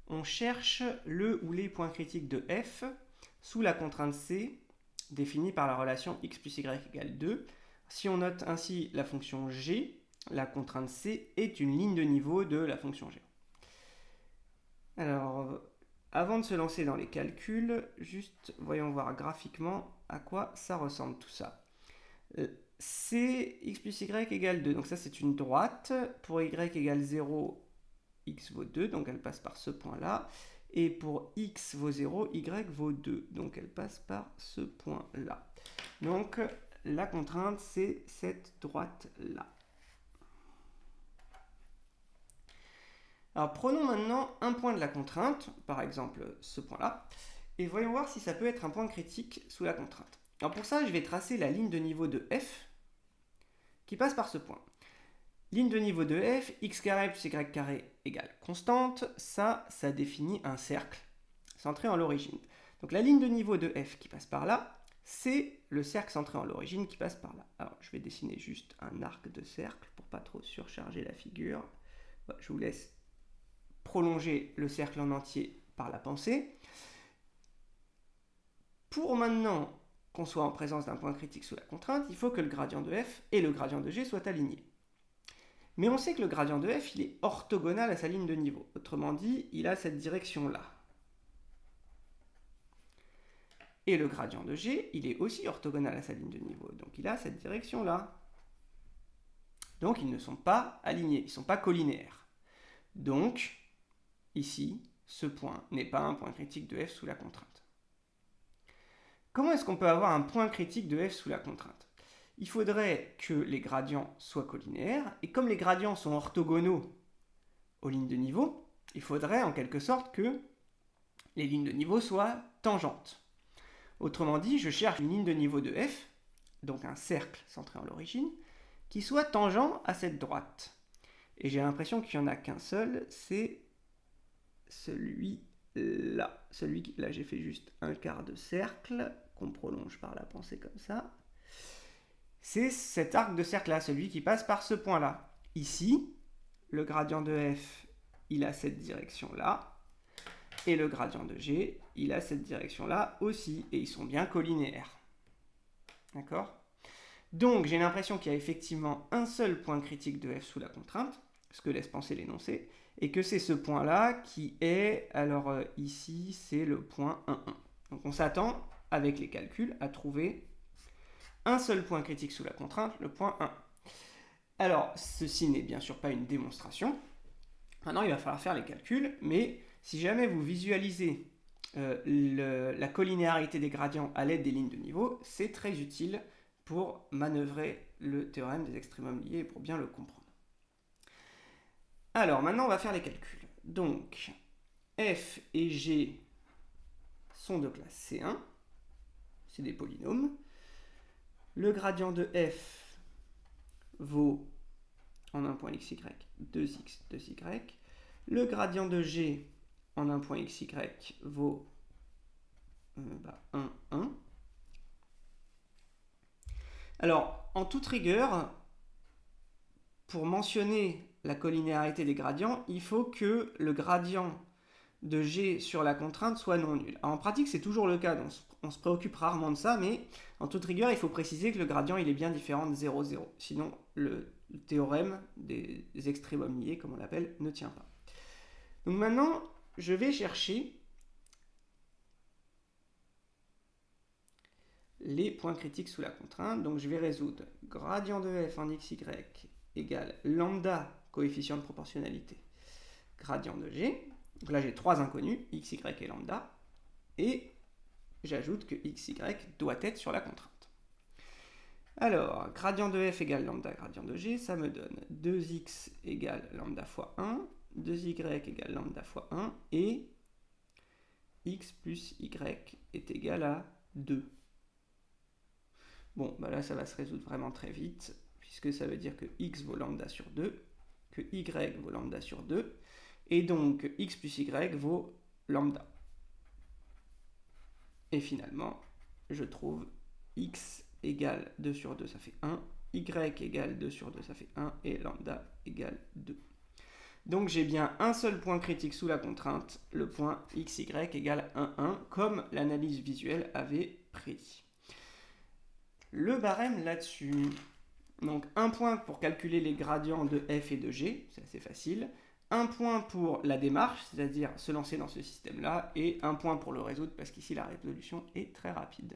on cherche le ou les points critiques de f sous la contrainte C définie par la relation x plus y égale 2. Si on note ainsi la fonction g, la contrainte C est une ligne de niveau de la fonction g. Alors, avant de se lancer dans les calculs, juste voyons voir graphiquement à quoi ça ressemble tout ça. C, x plus y égale 2, donc ça c'est une droite. Pour y égale 0, x vaut 2, donc elle passe par ce point-là. Et pour x vaut 0, y vaut 2, donc elle passe par ce point-là. Donc la contrainte c'est cette droite-là. Alors prenons maintenant un point de la contrainte, par exemple ce point-là, et voyons voir si ça peut être un point critique sous la contrainte. Alors pour ça, je vais tracer la ligne de niveau de f qui passe par ce point. Ligne de niveau de f, x carré plus y carré égale constante, ça définit un cercle centré en l'origine. Donc la ligne de niveau de f qui passe par là, c'est le cercle centré en l'origine qui passe par là. Alors je vais dessiner juste un arc de cercle pour pas trop surcharger la figure. Je vous laisse prolonger le cercle en entier par la pensée. Pour maintenant qu'on soit en présence d'un point critique sous la contrainte, il faut que le gradient de f et le gradient de g soient alignés. Mais on sait que le gradient de f, il est orthogonal à sa ligne de niveau. Autrement dit, il a cette direction-là. Et le gradient de g, il est aussi orthogonal à sa ligne de niveau. Donc il a cette direction-là. Donc ils ne sont pas alignés, ils ne sont pas collinéaires. Donc, ici, ce point n'est pas un point critique de f sous la contrainte. Comment est-ce qu'on peut avoir un point critique de f sous la contrainte? Il faudrait que les gradients soient collinéaires, et comme les gradients sont orthogonaux aux lignes de niveau, il faudrait en quelque sorte que les lignes de niveau soient tangentes. Autrement dit, je cherche une ligne de niveau de f, donc un cercle centré en l'origine, qui soit tangent à cette droite. Et j'ai l'impression qu'il n'y en a qu'un seul, c'est celui-là. Là, j'ai fait juste un quart de cercle, qu'on prolonge par la pensée comme ça. C'est cet arc de cercle-là, celui qui passe par ce point-là. Ici, le gradient de f, il a cette direction-là, et le gradient de g, il a cette direction-là aussi, et ils sont bien collinéaires. D'accord? Donc, j'ai l'impression qu'il y a effectivement un seul point critique de f sous la contrainte, ce que laisse penser l'énoncé, et que c'est ce point-là qui est, alors ici, c'est le point 1, 1. Donc, on s'attend, avec les calculs, à trouver un seul point critique sous la contrainte, le point 1. Alors, ceci n'est bien sûr pas une démonstration. Maintenant, il va falloir faire les calculs, mais si jamais vous visualisez la collinéarité des gradients à l'aide des lignes de niveau, c'est très utile pour manœuvrer le théorème des extrémums liés et pour bien le comprendre. Alors, maintenant, on va faire les calculs. Donc, f et g sont de classe C1, c'est des polynômes. Le gradient de f vaut, en un point xy, 2x, 2y. Le gradient de g, en un point xy, vaut 1, 1. Alors, en toute rigueur, pour mentionner la collinéarité des gradients, il faut que le gradient de g sur la contrainte soit non nul. Alors, en pratique, c'est toujours le cas, donc on se préoccupe rarement de ça, mais en toute rigueur, il faut préciser que le gradient il est bien différent de 0, 0. Sinon, le théorème des extrémums liés, comme on l'appelle, ne tient pas. Donc maintenant, je vais chercher les points critiques sous la contrainte. Donc je vais résoudre gradient de f en xy égale lambda, coefficient de proportionnalité, gradient de g. Donc là j'ai trois inconnus, x, y et lambda. Et j'ajoute que x, y doit être sur la contrainte. Alors, gradient de f égale lambda gradient de g, ça me donne 2x égale lambda fois 1, 2y égale lambda fois 1, et x plus y est égal à 2. Bon, bah là, ça va se résoudre vraiment très vite, puisque ça veut dire que x vaut lambda sur 2, que y vaut lambda sur 2, et donc x plus y vaut lambda. Et finalement, je trouve x égale 2 sur 2, ça fait 1, y égale 2 sur 2, ça fait 1, et lambda égale 2. Donc j'ai bien un seul point critique sous la contrainte, le point xy égale 1, 1, comme l'analyse visuelle avait prédit. Le barème là-dessus, donc un point pour calculer les gradients de f et de g, c'est assez facile, un point pour la démarche, c'est-à-dire se lancer dans ce système-là, et un point pour le résoudre, parce qu'ici la résolution est très rapide.